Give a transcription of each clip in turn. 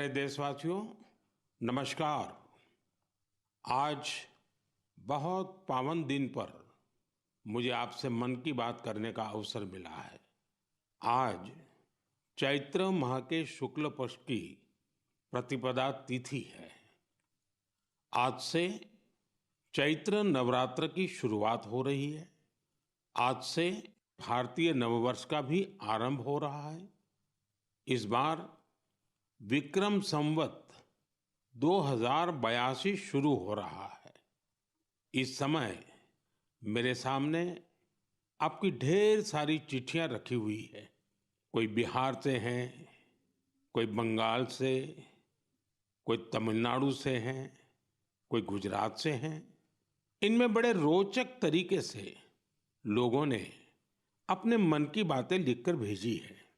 प्यारे देशवासियों, नमस्कार। आज बहुत पावन दिन पर मुझे आपसे मन की बात करने का अवसर मिला है। आज चैत्र माह के शुक्ल पक्ष की प्रतिपदा तिथि है। आज से चैत्र नवरात्र की शुरुआत हो रही है। आज से भारतीय नववर्ष का भी आरंभ हो रहा है। इस बार विक्रम संवत 2082 शुरू हो रहा है। इस समय मेरे सामने आपकी ढेर सारी चिट्ठियां रखी हुई है। कोई बिहार से हैं, कोई बंगाल से, कोई तमिलनाडु से हैं, कोई गुजरात से हैं। इनमें बड़े रोचक तरीके से लोगों ने अपने मन की बातें लिखकर भेजी है।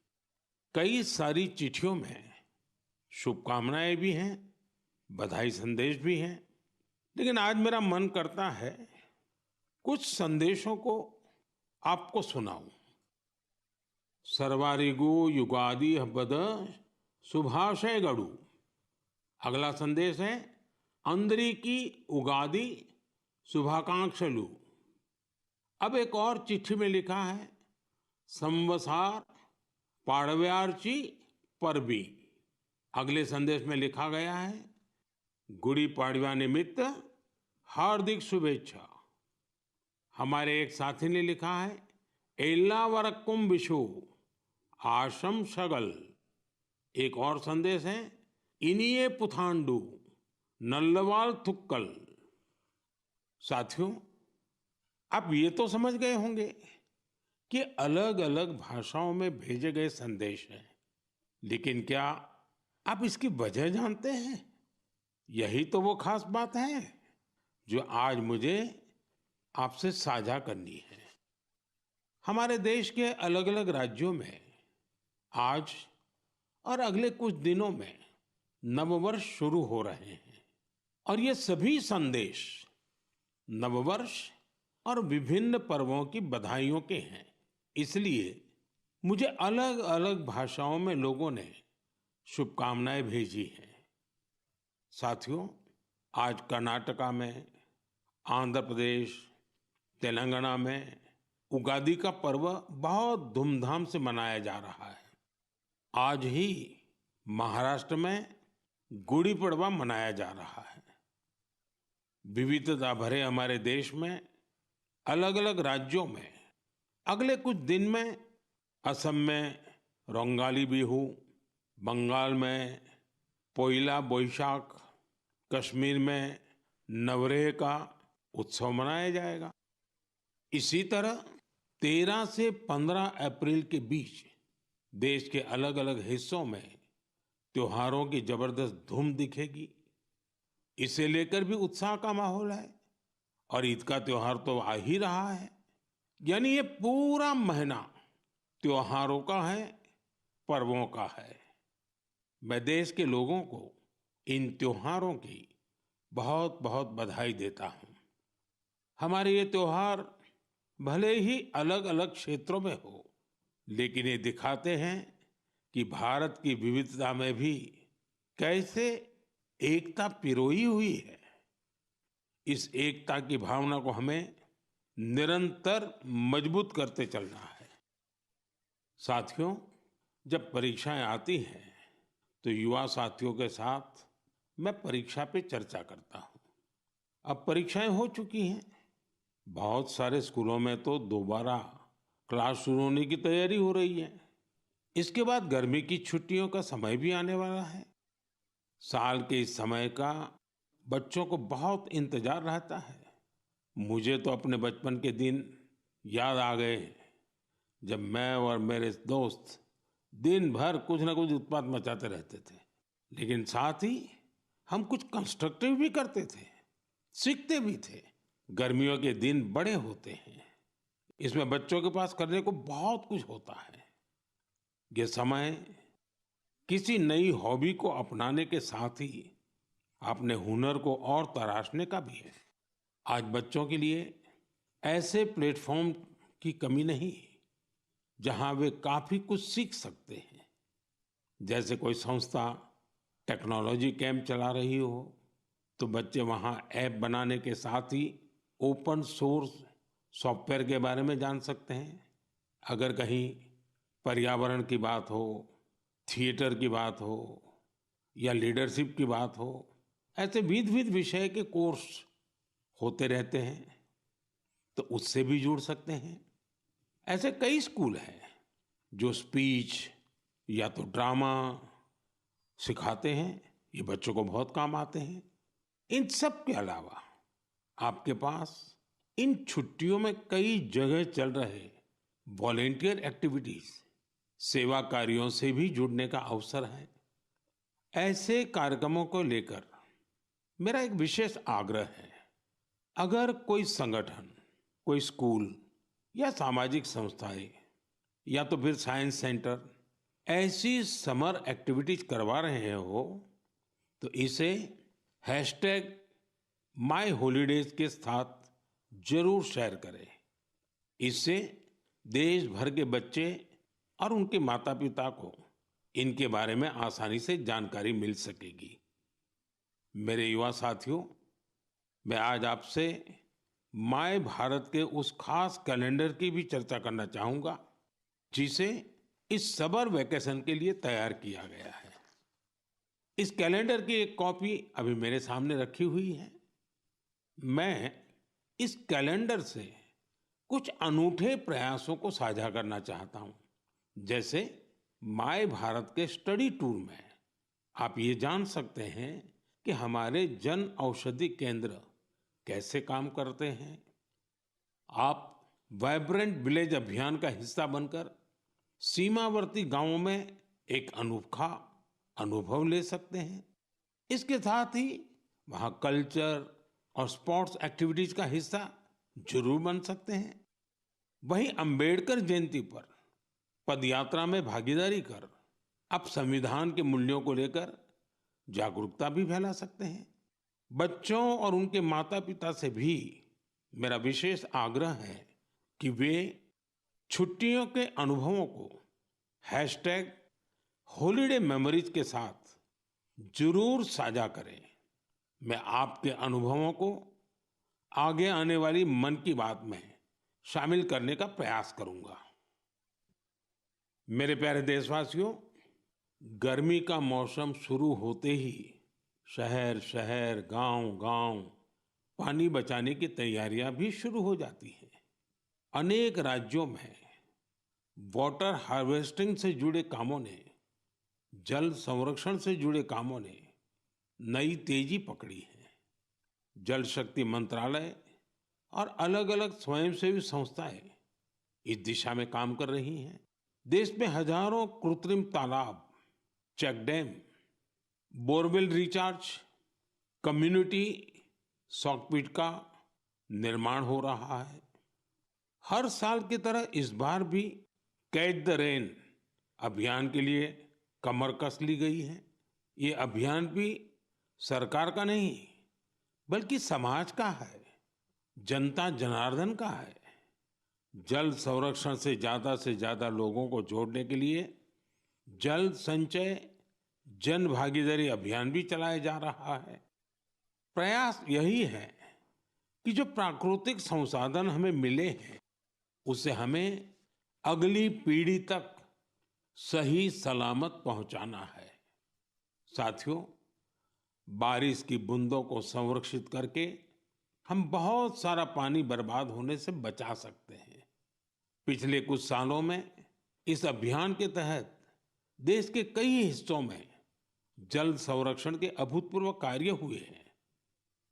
कई सारी चिट्ठियों में शुभकामनाएं भी हैं, बधाई संदेश भी हैं। लेकिन आज मेरा मन करता है कुछ संदेशों को आपको सुनाऊं। सर्वारिगु युगादि हब्बद शुभाशय गड़ु। अगला संदेश है अंदरिकी उगादि शुभाकांक्षलु। अब एक और चिट्ठी में लिखा है संवसार पाड़व्यार्ची परबी। अगले संदेश में लिखा गया है गुड़ी पाड़वा निमित्त हार्दिक शुभेच्छा। हमारे एक साथी ने लिखा है एल्लावरक्कुम विशु आशम शगल। एक और संदेश है इनिये पुथांडु नल्लवाल थुक्कल। साथियों, आप ये तो समझ गए होंगे कि अलग अलग भाषाओं में भेजे गए संदेश हैं, लेकिन क्या आप इसकी वजह जानते हैं? यही तो वो खास बात है जो आज मुझे आपसे साझा करनी है। हमारे देश के अलग अलग राज्यों में आज और अगले कुछ दिनों में नववर्ष शुरू हो रहे हैं और ये सभी संदेश नववर्ष और विभिन्न पर्वों की बधाइयों के हैं। इसलिए मुझे अलग अलग भाषाओं में लोगों ने शुभकामनाएं भेजी हैं। साथियों, आज कर्नाटका में, आंध्र प्रदेश, तेलंगाना में उगादि का पर्व बहुत धूमधाम से मनाया जा रहा है। आज ही महाराष्ट्र में गुड़ी पड़वा मनाया जा रहा है। विविधता भरे हमारे देश में अलग अलग राज्यों में अगले कुछ दिन में असम में रोंगाली बिहू, बंगाल में पोइला बोईशाख, कश्मीर में नवरेह का उत्सव मनाया जाएगा। इसी तरह 13 से 15 अप्रैल के बीच देश के अलग अलग हिस्सों में त्योहारों की जबरदस्त धूम दिखेगी। इसे लेकर भी उत्साह का माहौल है और ईद का त्योहार तो आ ही रहा है। यानी ये पूरा महीना त्योहारों का है, पर्वों का है। मैं देश के लोगों को इन त्योहारों की बहुत बहुत बधाई देता हूं। हमारे ये त्योहार भले ही अलग अलग क्षेत्रों में हो, लेकिन ये दिखाते हैं कि भारत की विविधता में भी कैसे एकता पिरोई हुई है। इस एकता की भावना को हमें निरंतर मजबूत करते चलना है। साथियों, जब परीक्षाएं आती हैं तो युवा साथियों के साथ मैं परीक्षा पे चर्चा करता हूं। अब परीक्षाएं हो चुकी हैं। बहुत सारे स्कूलों में तो दोबारा क्लास शुरू होने की तैयारी हो रही है। इसके बाद गर्मी की छुट्टियों का समय भी आने वाला है। साल के इस समय का बच्चों को बहुत इंतजार रहता है। मुझे तो अपने बचपन के दिन याद आ गए जब मैं और मेरे दोस्त दिन भर कुछ ना कुछ उत्पात मचाते रहते थे, लेकिन साथ ही हम कुछ कंस्ट्रक्टिव भी करते थे, सीखते भी थे। गर्मियों के दिन बड़े होते हैं। इसमें बच्चों के पास करने को बहुत कुछ होता है। ये समय किसी नई हॉबी को अपनाने के साथ ही अपने हुनर को और तराशने का भी है। आज बच्चों के लिए ऐसे प्लेटफॉर्म की कमी नहीं जहां वे काफी कुछ सीख सकते हैं। जैसे कोई संस्था टेक्नोलॉजी कैंप चला रही हो तो बच्चे वहाँ ऐप बनाने के साथ ही ओपन सोर्स सॉफ्टवेयर के बारे में जान सकते हैं। अगर कहीं पर्यावरण की बात हो, थिएटर की बात हो या लीडरशिप की बात हो, ऐसे विविध विविध विषय के कोर्स होते रहते हैं, तो उससे भी जुड़ सकते हैं। ऐसे कई स्कूल हैं जो स्पीच या तो ड्रामा सिखाते हैं। ये बच्चों को बहुत काम आते हैं। इन सब के अलावा आपके पास इन छुट्टियों में कई जगह चल रहे वॉलेंटियर एक्टिविटीज, सेवा कार्यों से भी जुड़ने का अवसर है। ऐसे कार्यक्रमों को लेकर मेरा एक विशेष आग्रह है। अगर कोई संगठन, कोई स्कूल या सामाजिक संस्थाएं या तो फिर साइंस सेंटर ऐसी समर एक्टिविटीज करवा रहे हो तो इसे हैशटैग माई हॉलीडेज के साथ जरूर शेयर करें। इससे देश भर के बच्चे और उनके माता पिता को इनके बारे में आसानी से जानकारी मिल सकेगी। मेरे युवा साथियों, मैं आज आपसे माय भारत के उस खास कैलेंडर की भी चर्चा करना चाहूंगा जिसे इस समर वेकेशन के लिए तैयार किया गया है। इस कैलेंडर की एक कॉपी अभी मेरे सामने रखी हुई है। मैं इस कैलेंडर से कुछ अनूठे प्रयासों को साझा करना चाहता हूं। जैसे माय भारत के स्टडी टूर में आप ये जान सकते हैं कि हमारे जन औषधि केंद्र कैसे काम करते हैं। आप वाइब्रेंट विलेज अभियान का हिस्सा बनकर सीमावर्ती गांवों में एक अनोखा अनुभव ले सकते हैं। इसके साथ ही वहाँ कल्चर और स्पोर्ट्स एक्टिविटीज का हिस्सा जरूर बन सकते हैं। वहीं अंबेडकर जयंती पर पदयात्रा में भागीदारी कर आप संविधान के मूल्यों को लेकर जागरूकता भी फैला सकते हैं। बच्चों और उनके माता पिता से भी मेरा विशेष आग्रह है कि वे छुट्टियों के अनुभवों को हैशटैग हॉलीडे मेमोरीज के साथ जरूर साझा करें। मैं आपके अनुभवों को आगे आने वाली मन की बात में शामिल करने का प्रयास करूंगा। मेरे प्यारे देशवासियों, गर्मी का मौसम शुरू होते ही शहर शहर, गांव गांव पानी बचाने की तैयारियां भी शुरू हो जाती हैं। अनेक राज्यों में वाटर हार्वेस्टिंग से जुड़े कामों ने, जल संरक्षण से जुड़े कामों ने नई तेजी पकड़ी है। जल शक्ति मंत्रालय और अलग-अलग स्वयंसेवी संस्थाएं इस दिशा में काम कर रही हैं। देश में हजारों कृत्रिम तालाब, check dam, borewell recharge, community soakpit का निर्माण हो रहा है। हर साल की तरह इस बार भी कैच द रेन अभियान के लिए कमर कस ली गई है। ये अभियान भी सरकार का नहीं बल्कि समाज का है, जनता जनार्दन का है। जल संरक्षण से ज्यादा लोगों को जोड़ने के लिए जल संचय जन भागीदारी अभियान भी चलाया जा रहा है। प्रयास यही है कि जो प्राकृतिक संसाधन हमें मिले हैं उसे हमें अगली पीढ़ी तक सही सलामत पहुंचाना है। साथियों, बारिश की बूंदों को संरक्षित करके हम बहुत सारा पानी बर्बाद होने से बचा सकते हैं। पिछले कुछ सालों में इस अभियान के तहत देश के कई हिस्सों में जल संरक्षण के अभूतपूर्व कार्य हुए हैं।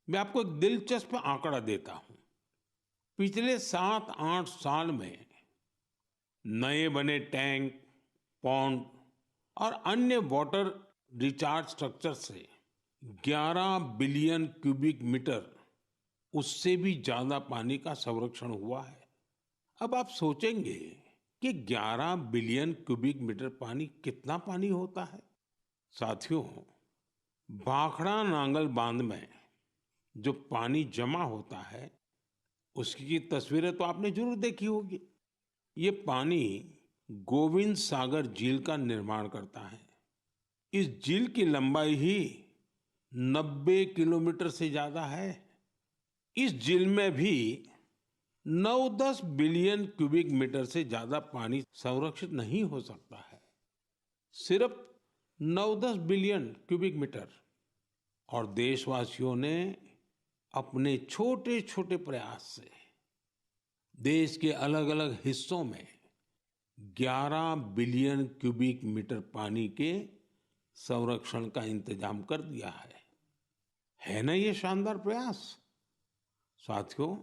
मैं आपको एक दिलचस्प आंकड़ा देता हूं। पिछले 7-8 साल में नए बने टैंक, पॉन्ड और अन्य वाटर रिचार्ज स्ट्रक्चर से 11 बिलियन क्यूबिक मीटर, उससे भी ज्यादा पानी का संरक्षण हुआ है। अब आप सोचेंगे कि 11 बिलियन क्यूबिक मीटर पानी कितना पानी होता है। साथियों, भाखड़ा नांगल बांध में जो पानी जमा होता है उसकी तस्वीरें तो आपने जरूर देखी होगी। ये पानी गोविंद सागर झील का निर्माण करता है। इस झील की लंबाई ही 90 किलोमीटर से ज्यादा है। इस झील में भी 9-10 बिलियन क्यूबिक मीटर से ज्यादा पानी संरक्षित नहीं हो सकता है। सिर्फ 9-10 बिलियन क्यूबिक मीटर। और देशवासियों ने अपने छोटे छोटे प्रयास से देश के अलग अलग हिस्सों में 11 बिलियन क्यूबिक मीटर पानी के संरक्षण का इंतजाम कर दिया है ना ये शानदार प्रयास। साथियों,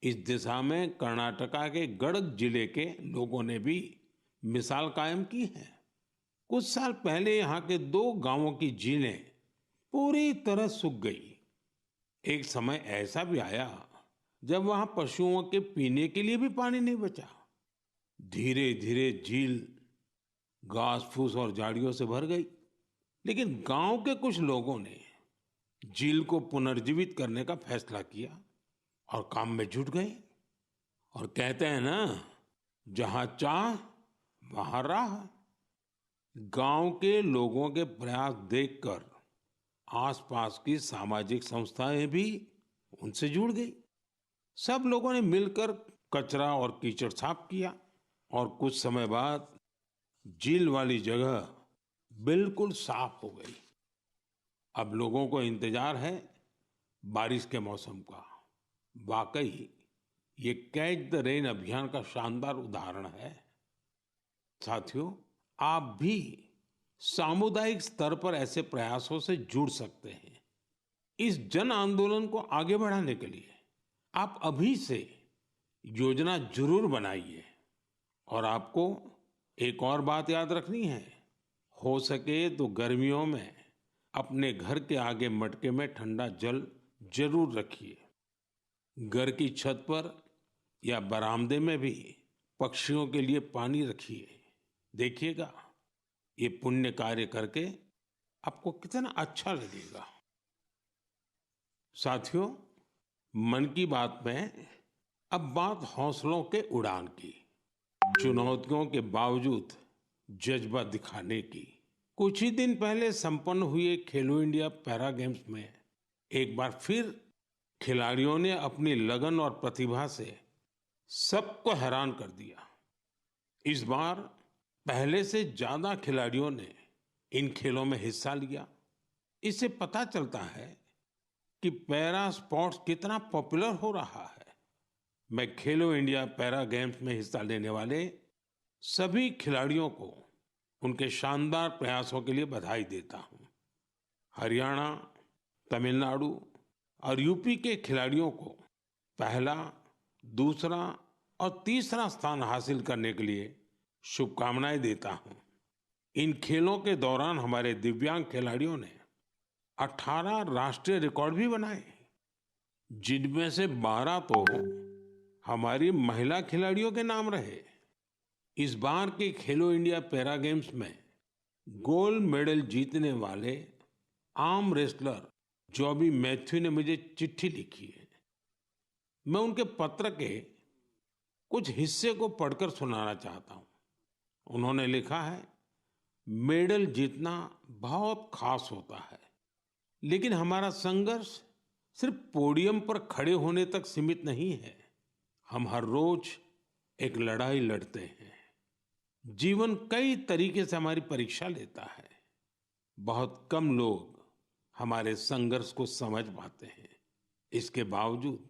इस दिशा में कर्नाटका के गडक जिले के लोगों ने भी मिसाल कायम की है। कुछ साल पहले यहाँ के 2 गांवों की झीलें पूरी तरह सूख गई। एक समय ऐसा भी आया जब वहां पशुओं के पीने के लिए भी पानी नहीं बचा। धीरे धीरे झील घास फूस और झाड़ियों से भर गई। लेकिन गांव के कुछ लोगों ने झील को पुनर्जीवित करने का फैसला किया और काम में जुट गए। और कहते हैं ना, जहां चाह वहां राह। गांव के लोगों के प्रयास देखकर आसपास की सामाजिक संस्थाएं भी उनसे जुड़ गई। सब लोगों ने मिलकर कचरा और कीचड़ साफ किया और कुछ समय बाद झील वाली जगह बिल्कुल साफ हो गई। अब लोगों को इंतजार है बारिश के मौसम का। वाकई ये कैच द रेन अभियान का शानदार उदाहरण है। साथियों, आप भी सामुदायिक स्तर पर ऐसे प्रयासों से जुड़ सकते हैं। इस जन आंदोलन को आगे बढ़ाने के लिए आप अभी से योजना जरूर बनाइए। और आपको एक और बात याद रखनी है, हो सके तो गर्मियों में अपने घर के आगे मटके में ठंडा जल जरूर रखिए। घर की छत पर या बरामदे में भी पक्षियों के लिए पानी रखिए। देखिएगा, ये पुण्य कार्य करके आपको कितना अच्छा लगेगा। साथियों, मन की बात में अब बात हौसलों के उड़ान की, चुनौतियों के बावजूद जज्बा दिखाने की। कुछ ही दिन पहले संपन्न हुए खेलो इंडिया पैरा गेम्स में एक बार फिर खिलाड़ियों ने अपनी लगन और प्रतिभा से सबको हैरान कर दिया। इस बार पहले से ज्यादा खिलाड़ियों ने इन खेलों में हिस्सा लिया। इससे पता चलता है कि पैरा स्पोर्ट्स कितना पॉपुलर हो रहा है। मैं खेलो इंडिया पैरा गेम्स में हिस्सा लेने वाले सभी खिलाड़ियों को उनके शानदार प्रयासों के लिए बधाई देता हूं। हरियाणा, तमिलनाडु और यूपी के खिलाड़ियों को पहला, दूसरा और तीसरा स्थान हासिल करने के लिए शुभकामनाएं देता हूं। इन खेलों के दौरान हमारे दिव्यांग खिलाड़ियों ने 18 राष्ट्रीय रिकॉर्ड भी बनाए, जिनमें से 12 तो हमारी महिला खिलाड़ियों के नाम रहे। इस बार के खेलो इंडिया पैरा गेम्स में गोल्ड मेडल जीतने वाले आर्म रेसलर जॉबी मैथ्यू ने मुझे चिट्ठी लिखी है। मैं उनके पत्र के कुछ हिस्से को पढ़कर सुनाना चाहता हूं। उन्होंने लिखा है, मेडल जीतना बहुत खास होता है, लेकिन हमारा संघर्ष सिर्फ पोडियम पर खड़े होने तक सीमित नहीं है। हम हर रोज एक लड़ाई लड़ते हैं। जीवन कई तरीके से हमारी परीक्षा लेता है। बहुत कम लोग हमारे संघर्ष को समझ पाते हैं। इसके बावजूद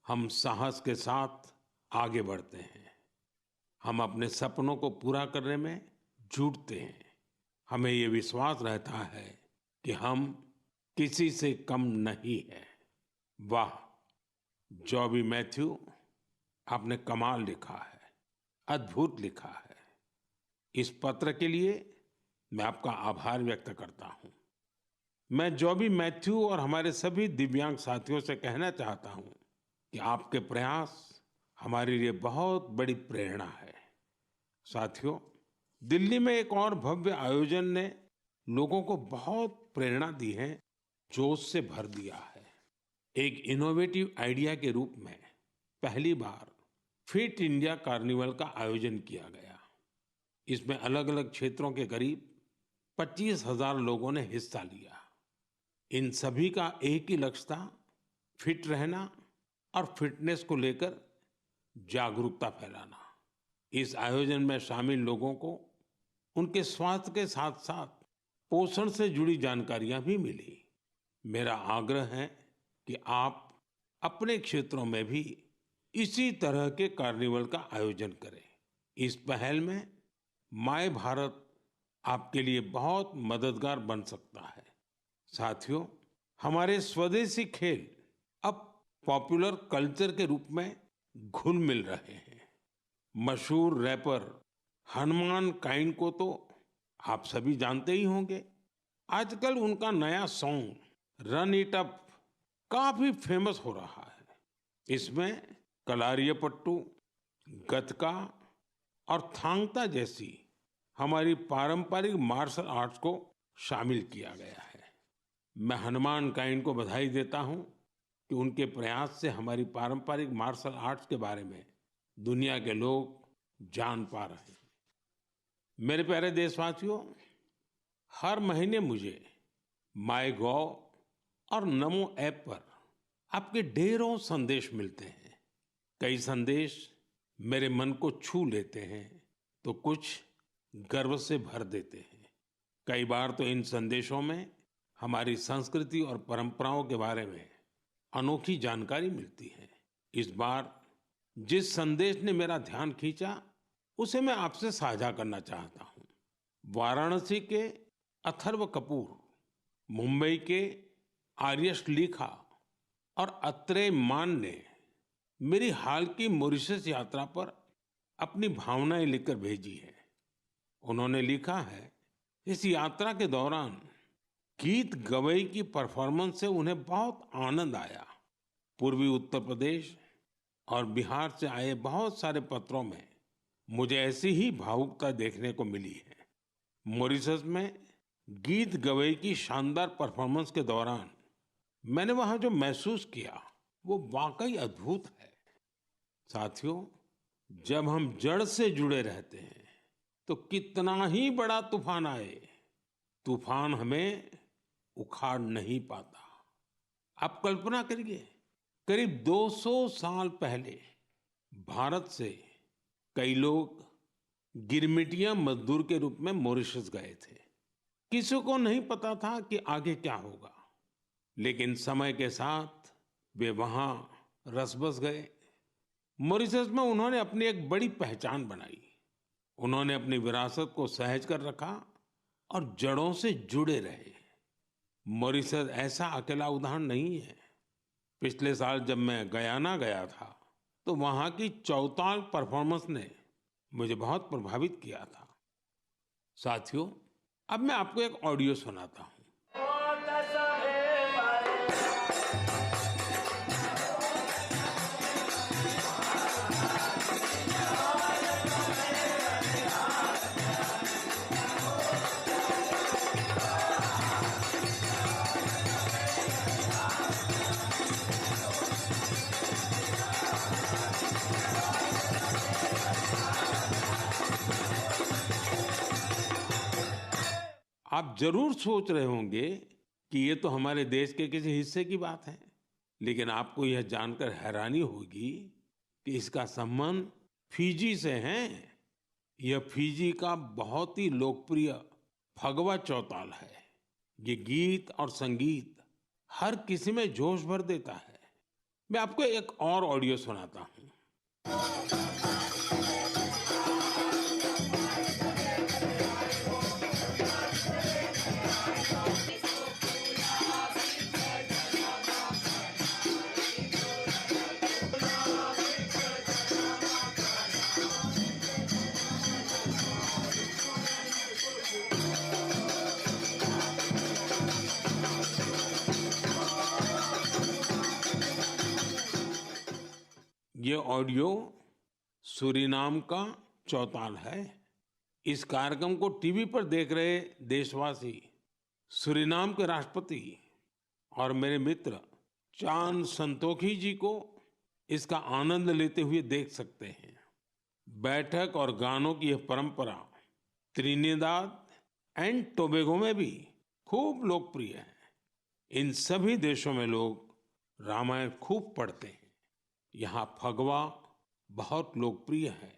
हम साहस के साथ आगे बढ़ते हैं। हम अपने सपनों को पूरा करने में जुटते हैं। हमें ये विश्वास रहता है कि हम किसी से कम नहीं हैं। वाह जॉबी मैथ्यू, आपने कमाल लिखा है, अद्भुत लिखा है। इस पत्र के लिए मैं आपका आभार व्यक्त करता हूं। मैं जॉबी मैथ्यू और हमारे सभी दिव्यांग साथियों से कहना चाहता हूं कि आपके प्रयास हमारे लिए बहुत बड़ी प्रेरणा है। साथियों, दिल्ली में एक और भव्य आयोजन ने लोगों को बहुत प्रेरणा दी है, जोश से भर दिया है। एक इनोवेटिव आइडिया के रूप में पहली बार फिट इंडिया कार्निवल का आयोजन किया गया। इसमें अलग अलग क्षेत्रों के करीब 25,000 लोगों ने हिस्सा लिया। इन सभी का एक ही लक्ष्य था, फिट रहना और फिटनेस को लेकर जागरूकता फैलाना। इस आयोजन में शामिल लोगों को उनके स्वास्थ्य के साथ साथ पोषण से जुड़ी जानकारियां भी मिली। मेरा आग्रह है कि आप अपने क्षेत्रों में भी इसी तरह के कार्निवल का आयोजन करें। इस पहल में माय भारत आपके लिए बहुत मददगार बन सकता है। साथियों, हमारे स्वदेशी खेल अब पॉपुलर कल्चर के रूप में घुल मिल रहे हैं। मशहूर रैपर हनुमान काइंड को तो आप सभी जानते ही होंगे। आजकल उनका नया सॉन्ग रन इट अप काफी फेमस हो रहा है। इसमें कलारियापट्टू, गतका और थांगता जैसी हमारी पारंपरिक मार्शल आर्ट्स को शामिल किया गया है। मैं हनुमान काइंड को बधाई देता हूं कि उनके प्रयास से हमारी पारंपरिक मार्शल आर्ट्स के बारे में दुनिया के लोग जान पा रहे हैं। मेरे प्यारे देशवासियों, हर महीने मुझे माय गॉव और नमो ऐप पर आपके ढेरों संदेश मिलते हैं। कई संदेश मेरे मन को छू लेते हैं तो कुछ गर्व से भर देते हैं। कई बार तो इन संदेशों में हमारी संस्कृति और परंपराओं के बारे में अनोखी जानकारी मिलती है। इस बार जिस संदेश ने मेरा ध्यान खींचा उसे मैं आपसे साझा करना चाहता हूं। वाराणसी के अथर्व कपूर, मुंबई के आर्यश लिखा और अत्रेय मान ने मेरी हाल की मॉरिशस यात्रा पर अपनी भावनाएं लिखकर भेजी है। उन्होंने लिखा है, इस यात्रा के दौरान गीत गवई की परफॉर्मेंस से उन्हें बहुत आनंद आया। पूर्वी उत्तर प्रदेश और बिहार से आए बहुत सारे पत्रों में मुझे ऐसी ही भावुकता देखने को मिली है। मॉरिशस में गीत गवई की शानदार परफॉर्मेंस के दौरान मैंने वहां जो महसूस किया वो वाकई अद्भुत है। साथियों, जब हम जड़ से जुड़े रहते हैं तो कितना ही बड़ा तूफान आए, तूफान हमें उखाड़ नहीं पाता। आप कल्पना करिए, करीब 200 साल पहले भारत से कई लोग गिरमिटिया मजदूर के रूप में मॉरिशस गए थे। किसी को नहीं पता था कि आगे क्या होगा, लेकिन समय के साथ वे वहां रस बस गए। मॉरिशस में उन्होंने अपनी एक बड़ी पहचान बनाई। उन्होंने अपनी विरासत को सहेज कर रखा और जड़ों से जुड़े रहे। मॉरिशस ऐसा अकेला उदाहरण नहीं है। पिछले साल जब मैं गयाना गया था तो वहां की चौताल परफॉर्मेंस ने मुझे बहुत प्रभावित किया था। साथियों, अब मैं आपको एक ऑडियो सुनाता हूं। आप जरूर सोच रहे होंगे कि ये तो हमारे देश के किसी हिस्से की बात है, लेकिन आपको यह जानकर हैरानी होगी कि इसका संबंध फिजी से है। यह फिजी का बहुत ही लोकप्रिय फगवा चौताल है। ये गीत और संगीत हर किसी में जोश भर देता है। मैं आपको एक और ऑडियो सुनाता हूँ। ये ऑडियो सूरीनाम का चौताल है। इस कार्यक्रम को टीवी पर देख रहे देशवासी सूरीनाम के राष्ट्रपति और मेरे मित्र चान संतोखी जी को इसका आनंद लेते हुए देख सकते हैं। बैठक और गानों की यह परंपरा त्रिनिदाद एंड टोबैगो में भी खूब लोकप्रिय है। इन सभी देशों में लोग रामायण खूब पढ़ते हैं। यहाँ फगवा बहुत लोकप्रिय है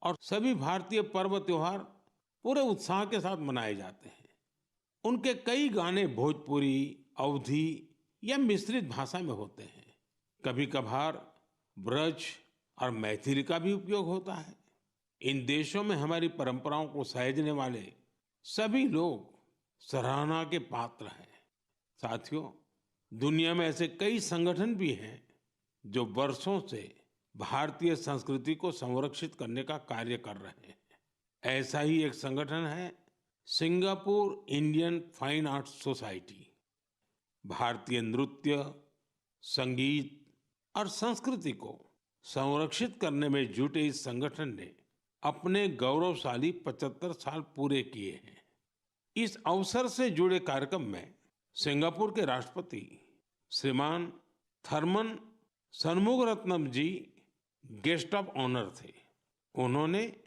और सभी भारतीय पर्व त्योहार पूरे उत्साह के साथ मनाए जाते हैं। उनके कई गाने भोजपुरी, अवधी या मिश्रित भाषा में होते हैं। कभी कभार ब्रज और मैथिली का भी उपयोग होता है। इन देशों में हमारी परंपराओं को सहेजने वाले सभी लोग सराहना के पात्र हैं। साथियों, दुनिया में ऐसे कई संगठन भी हैं जो वर्षों से भारतीय संस्कृति को संरक्षित करने का कार्य कर रहे हैं। ऐसा ही एक संगठन है Singapore Indian fine arts society. भारतीय नृत्य, संगीत और संस्कृति को संरक्षित करने में जुटे इस संगठन ने अपने गौरवशाली 75 साल पूरे किए हैं। इस अवसर से जुड़े कार्यक्रम में सिंगापुर के राष्ट्रपति श्रीमान थरमन शनमुगारत्नम जी गेस्ट ऑफ ऑनर थे। उन्होंने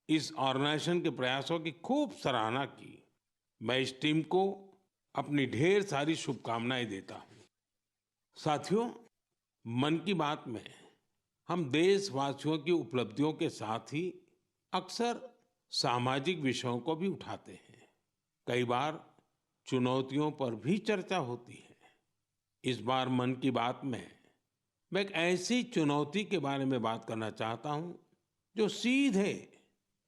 इस ऑर्गेनाइजेशन के प्रयासों की खूब सराहना की। मैं इस टीम को अपनी ढेर सारी शुभकामनाएं देता हूं। साथियों, मन की बात में हम देशवासियों की उपलब्धियों के साथ ही अक्सर सामाजिक विषयों को भी उठाते हैं। कई बार चुनौतियों पर भी चर्चा होती है। इस बार मन की बात में मैं एक ऐसी चुनौती के बारे में बात करना चाहता हूं जो सीधे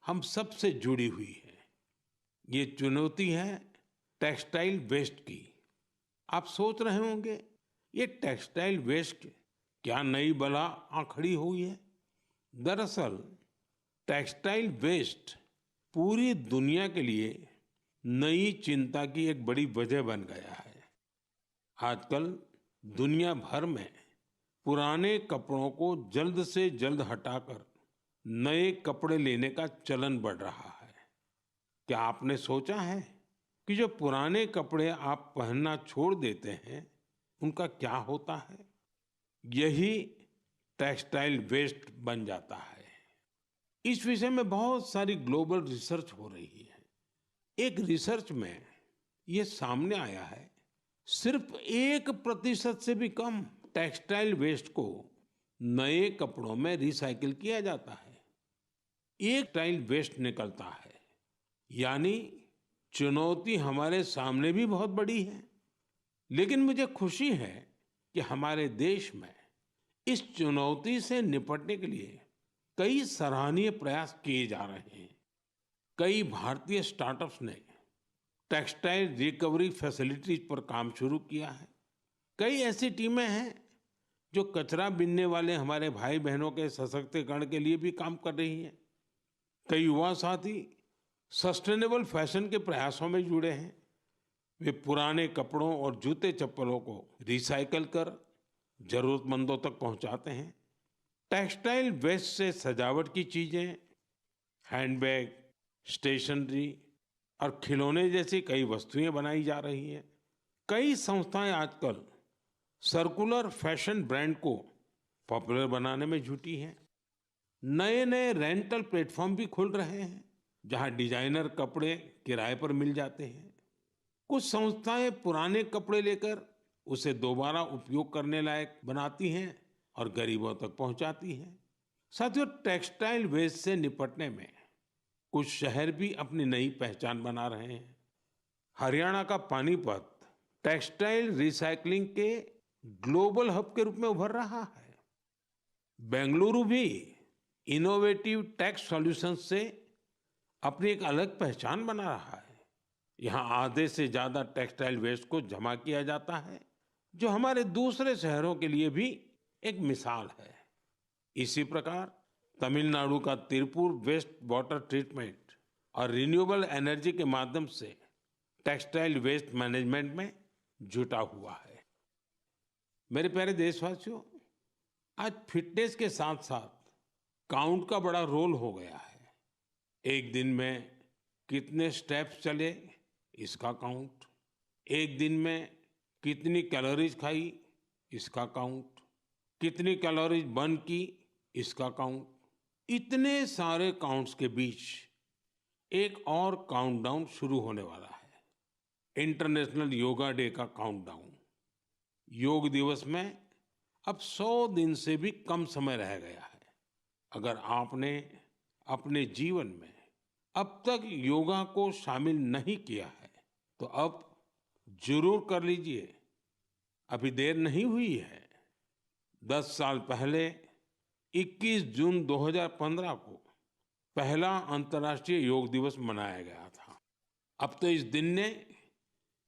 हम सब से जुड़ी हुई है। ये चुनौती है टेक्सटाइल वेस्ट की। आप सोच रहे होंगे, ये टेक्सटाइल वेस्ट क्या नई बला आ खड़ी हुई है? दरअसल टेक्सटाइल वेस्ट पूरी दुनिया के लिए नई चिंता की एक बड़ी वजह बन गया है। आजकल दुनिया भर में पुराने कपड़ों को जल्द से जल्द हटाकर नए कपड़े लेने का चलन बढ़ रहा है। क्या आपने सोचा है कि जो पुराने कपड़े आप पहनना छोड़ देते हैं, उनका क्या होता है? यही टेक्सटाइल वेस्ट बन जाता है। इस विषय में बहुत सारी ग्लोबल रिसर्च हो रही है। एक रिसर्च में ये सामने आया है, सिर्फ 1% से भी कम टेक्सटाइल वेस्ट को नए कपड़ों में रिसाइकिल किया जाता है। एक टेक्सटाइल वेस्ट निकलता है। यानी चुनौती हमारे सामने भी बहुत बड़ी है। लेकिन मुझे खुशी है कि हमारे देश में इस चुनौती से निपटने के लिए कई सराहनीय प्रयास किए जा रहे हैं। कई भारतीय स्टार्टअप्स ने टेक्सटाइल रिकवरी फैसिलिटीज पर काम शुरू किया है। कई ऐसी टीमें हैं जो कचरा बीनने वाले हमारे भाई बहनों के सशक्तिकरण के लिए भी काम कर रही हैं। कई युवा साथी सस्टेनेबल फैशन के प्रयासों में जुड़े हैं। वे पुराने कपड़ों और जूते चप्पलों को रिसाइकल कर जरूरतमंदों तक पहुंचाते हैं। टेक्सटाइल वेस्ट से सजावट की चीजें, हैंडबैग, स्टेशनरी और खिलौने जैसी कई वस्तुएं बनाई जा रही हैं। कई संस्थाएं आजकल सर्कुलर फैशन ब्रांड को पॉपुलर बनाने में जुटी हैं। नए नए रेंटल प्लेटफॉर्म भी खुल रहे हैं, जहां डिजाइनर कपड़े किराए पर मिल जाते हैं। कुछ संस्थाएं पुराने कपड़े लेकर उसे दोबारा उपयोग करने लायक बनाती हैं और गरीबों तक पहुंचाती हैं। साथियों, टेक्सटाइल वेस्ट से निपटने में कुछ शहर भी अपनी नई पहचान बना रहे हैं। हरियाणा का पानीपत टेक्सटाइल रिसाइकलिंग के ग्लोबल हब के रूप में उभर रहा है। बेंगलुरु भी इनोवेटिव टेक्स सॉल्यूशंस से अपनी एक अलग पहचान बना रहा है। यहाँ आधे से ज्यादा टेक्सटाइल वेस्ट को जमा किया जाता है, जो हमारे दूसरे शहरों के लिए भी एक मिसाल है। इसी प्रकार तमिलनाडु का तिरुपुर वेस्ट वाटर ट्रीटमेंट और रिन्यूएबल एनर्जी के माध्यम से टेक्सटाइल वेस्ट मैनेजमेंट में जुटा हुआ है। मेरे प्यारे देशवासियों, आज फिटनेस के साथ साथ काउंट का बड़ा रोल हो गया है। एक दिन में कितने स्टेप्स चले, इसका काउंट। एक दिन में कितनी कैलोरीज खाई, इसका काउंट। कितनी कैलोरीज बर्न की, इसका काउंट। इतने सारे काउंट्स के बीच एक और काउंटडाउन शुरू होने वाला है, इंटरनेशनल योगा डे का काउंटडाउन। योग दिवस में अब 100 दिन से भी कम समय रह गया है। अगर आपने अपने जीवन में अब तक योगा को शामिल नहीं किया है, तो अब जरूर कर लीजिए। अभी देर नहीं हुई है। 10 साल पहले 21 जून 2015 को पहला अंतर्राष्ट्रीय योग दिवस मनाया गया था। अब तो इस दिन ने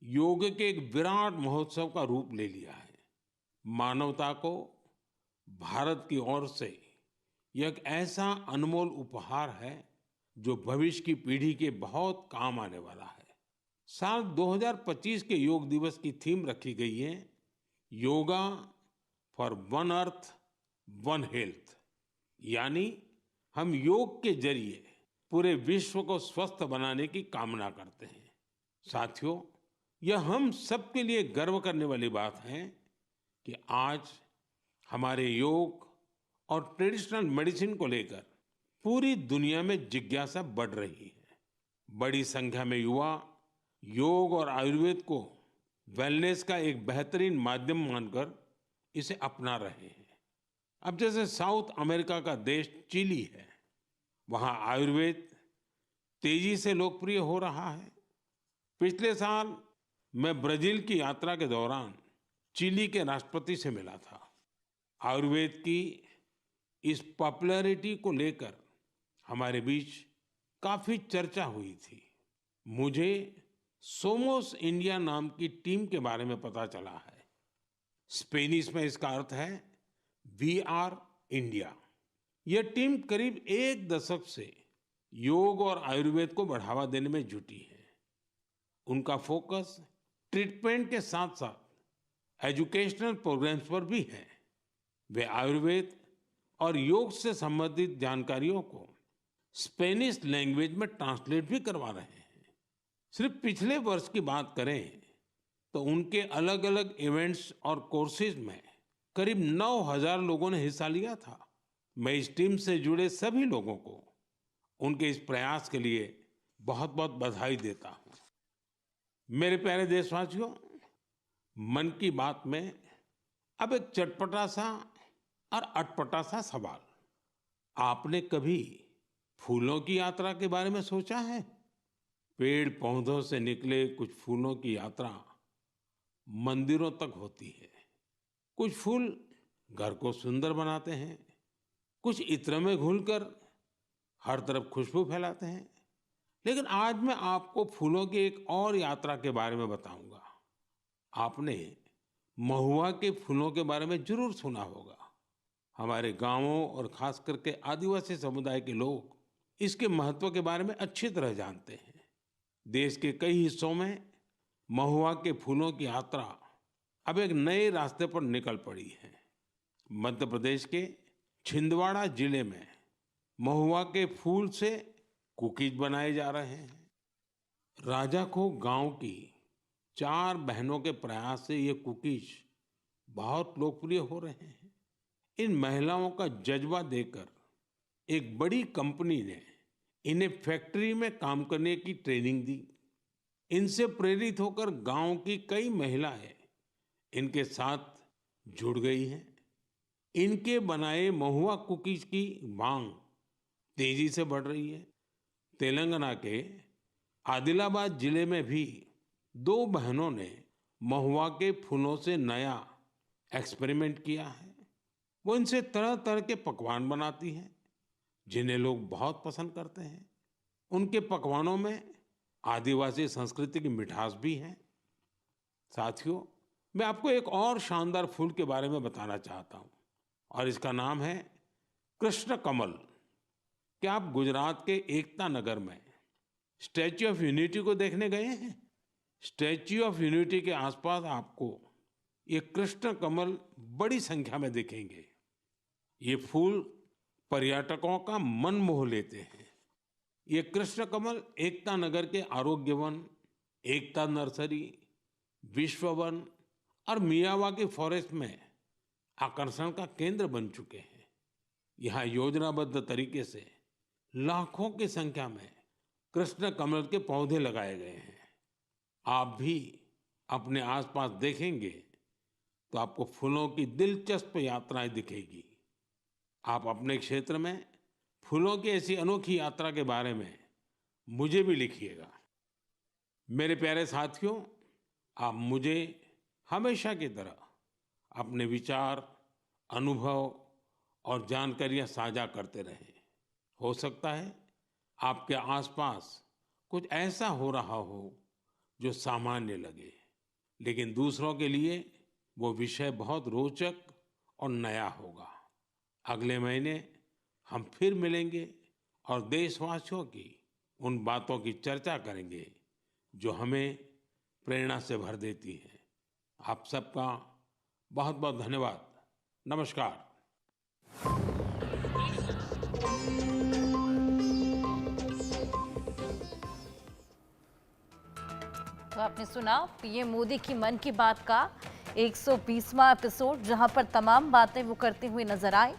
योग के एक विराट महोत्सव का रूप ले लिया है। मानवता को भारत की ओर से यह एक ऐसा अनमोल उपहार है जो भविष्य की पीढ़ी के बहुत काम आने वाला है। साल 2025 के योग दिवस की थीम रखी गई है, yoga for one earth one health, यानी हम योग के जरिए पूरे विश्व को स्वस्थ बनाने की कामना करते हैं। साथियों, यह हम सबके लिए गर्व करने वाली बात है कि आज हमारे योग और ट्रेडिशनल मेडिसिन को लेकर पूरी दुनिया में जिज्ञासा बढ़ रही है। बड़ी संख्या में युवा योग और आयुर्वेद को वेलनेस का एक बेहतरीन माध्यम मानकर इसे अपना रहे हैं। अब जैसे साउथ अमेरिका का देश चिली है, वहाँ आयुर्वेद तेजी से लोकप्रिय हो रहा है। पिछले साल मैं ब्राजील की यात्रा के दौरान चिली के राष्ट्रपति से मिला था। आयुर्वेद की इस पॉपुलैरिटी को लेकर हमारे बीच काफी चर्चा हुई थी। मुझे सोमोस इंडिया नाम की टीम के बारे में पता चला है। स्पेनिश में इसका अर्थ है वी आर इंडिया। यह टीम करीब 1 दशक से योग और आयुर्वेद को बढ़ावा देने में जुटी है। उनका फोकस ट्रीटमेंट के साथ साथ एजुकेशनल प्रोग्राम्स पर भी है। वे आयुर्वेद और योग से संबंधित जानकारियों को स्पेनिश लैंग्वेज में ट्रांसलेट भी करवा रहे हैं। सिर्फ पिछले वर्ष की बात करें तो उनके अलग अलग इवेंट्स और कोर्सेज में करीब 9,000 लोगों ने हिस्सा लिया था। मैं इस टीम से जुड़े सभी लोगों को उनके इस प्रयास के लिए बहुत बहुत बधाई देता हूं। मेरे प्यारे देशवासियों, मन की बात में अब एक चटपटा सा और अटपटा सा सवाल। आपने कभी फूलों की यात्रा के बारे में सोचा है? पेड़ पौधों से निकले कुछ फूलों की यात्रा मंदिरों तक होती है। कुछ फूल घर को सुंदर बनाते हैं, कुछ इत्र में घुलकर हर तरफ खुशबू फैलाते हैं। लेकिन आज मैं आपको फूलों की एक और यात्रा के बारे में बताऊंगा। आपने महुआ के फूलों के बारे में जरूर सुना होगा। हमारे गांवों और खास करके आदिवासी समुदाय के लोग इसके महत्व के बारे में अच्छी तरह जानते हैं। देश के कई हिस्सों में महुआ के फूलों की यात्रा अब एक नए रास्ते पर निकल पड़ी है। मध्य प्रदेश के छिंदवाड़ा जिले में महुआ के फूल से कुकीज बनाए जा रहे हैं। राजाखो गांव की 4 बहनों के प्रयास से ये कुकीज बहुत लोकप्रिय हो रहे हैं। इन महिलाओं का जज्बा देखकर एक बड़ी कंपनी ने इन्हें फैक्ट्री में काम करने की ट्रेनिंग दी। इनसे प्रेरित होकर गांव की कई महिलाएं इनके साथ जुड़ गई हैं। इनके बनाए महुआ कुकीज की मांग तेजी से बढ़ रही है। तेलंगाना के आदिलाबाद जिले में भी 2 बहनों ने महुआ के फूलों से नया एक्सपेरिमेंट किया है। वो इनसे तरह तरह के पकवान बनाती हैं, जिन्हें लोग बहुत पसंद करते हैं। उनके पकवानों में आदिवासी संस्कृति की मिठास भी है। साथियों, मैं आपको एक और शानदार फूल के बारे में बताना चाहता हूँ और इसका नाम है कृष्ण कमल। क्या आप गुजरात के एकता नगर में स्टैच्यू ऑफ यूनिटी को देखने गए हैं? स्टैच्यू ऑफ यूनिटी के आसपास आपको ये कृष्ण कमल बड़ी संख्या में दिखेंगे। ये फूल पर्यटकों का मन मोह लेते हैं। ये कृष्ण कमल एकता नगर के आरोग्य वन, एकता नर्सरी, विश्व वन और मियावाकी फॉरेस्ट में आकर्षण का केंद्र बन चुके हैं। यहाँ योजनाबद्ध तरीके से लाखों की संख्या में कृष्ण कमल के पौधे लगाए गए हैं। आप भी अपने आसपास देखेंगे तो आपको फूलों की दिलचस्प यात्राएं दिखेगी। आप अपने क्षेत्र में फूलों की ऐसी अनोखी यात्रा के बारे में मुझे भी लिखिएगा। मेरे प्यारे साथियों, आप मुझे हमेशा की तरह अपने विचार, अनुभव और जानकारियां साझा करते रहें। हो सकता है आपके आसपास कुछ ऐसा हो रहा हो जो सामान्य लगे, लेकिन दूसरों के लिए वो विषय बहुत रोचक और नया होगा। अगले महीने हम फिर मिलेंगे और देशवासियों की उन बातों की चर्चा करेंगे जो हमें प्रेरणा से भर देती हैं। आप सबका बहुत बहुत धन्यवाद। नमस्कार। तो आपने सुना पीएम मोदी की मन की बात का 120वां एपिसोड, जहां पर तमाम बातें वो करते हुए नजर आए।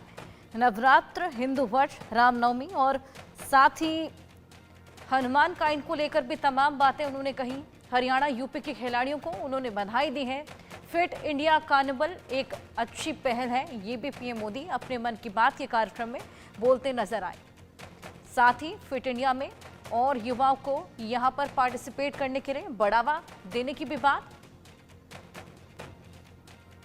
नवरात्र, हिंदू वर्ष, रामनवमी और साथ ही हनुमान काइंड को लेकर भी तमाम बातें उन्होंने कही। हरियाणा, यूपी के खिलाड़ियों को उन्होंने बधाई दी है। फिट इंडिया कार्निवल एक अच्छी पहल है, ये भी पीएम मोदी अपने मन की बात के कार्यक्रम में बोलते नजर आए। साथ ही फिट इंडिया में और युवाओं को यहां पर पार्टिसिपेट करने के लिए बढ़ावा देने की भी बात